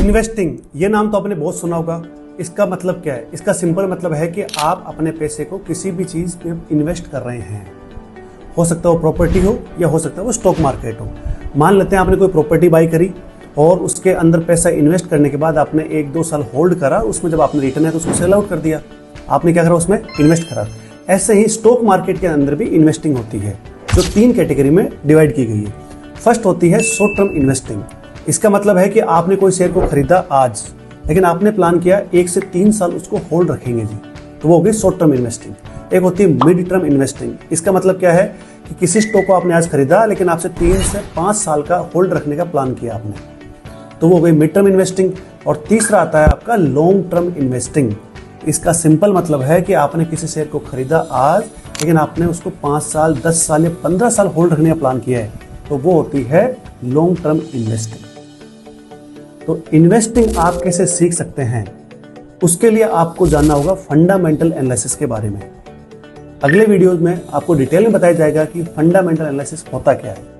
Investing, ये नाम तो आपने बहुत सुना होगा। इसका मतलब क्या है? इसका सिंपल मतलब है कि आप अपने पैसे को किसी भी चीज में इन्वेस्ट कर रहे हैं। हो सकता है वो प्रॉपर्टी हो या हो सकता है वो स्टॉक मार्केट हो। मान लेते हैं आपने कोई प्रॉपर्टी बाई करी और उसके अंदर पैसा इन्वेस्ट करने के बाद आपने 1-2 साल होल्ड करा, उसमें जब आपने रिटर्न है तो उसको सेल आउट कर दिया। आपने क्या करा? उसमें इन्वेस्ट करा। ऐसे ही स्टॉक मार्केट के अंदर भी इन्वेस्टिंग होती है, जो 3 कैटेगरी में डिवाइड की गई है। फर्स्ट होती है शॉर्ट टर्म इन्वेस्टिंग। इसका मतलब है कि आपने कोई शेयर को खरीदा आज, लेकिन आपने प्लान किया 1 से 3 साल उसको होल्ड रखेंगे जी, तो वो हो गई शॉर्ट टर्म इन्वेस्टिंग। एक होती है मिड टर्म इन्वेस्टिंग। इसका मतलब क्या है कि किसी स्टॉक को आपने आज खरीदा, लेकिन आपसे 3 से 5 साल का होल्ड रखने का प्लान किया आपने, तो वो हो गई मिड टर्म इन्वेस्टिंग। और तीसरा आता है आपका लॉन्ग टर्म इन्वेस्टिंग। इसका सिंपल मतलब है कि आपने किसी शेयर को खरीदा आज, लेकिन आपने उसको 5 साल, 10 साल या 15 साल होल्ड रखने का प्लान किया है, तो वो होती है लॉन्ग टर्म इन्वेस्टिंग। तो इन्वेस्टिंग आप कैसे सीख सकते हैं, उसके लिए आपको जानना होगा फंडामेंटल एनालिसिस के बारे में। अगले वीडियो में आपको डिटेल में बताया जाएगा कि फंडामेंटल एनालिसिस होता क्या है।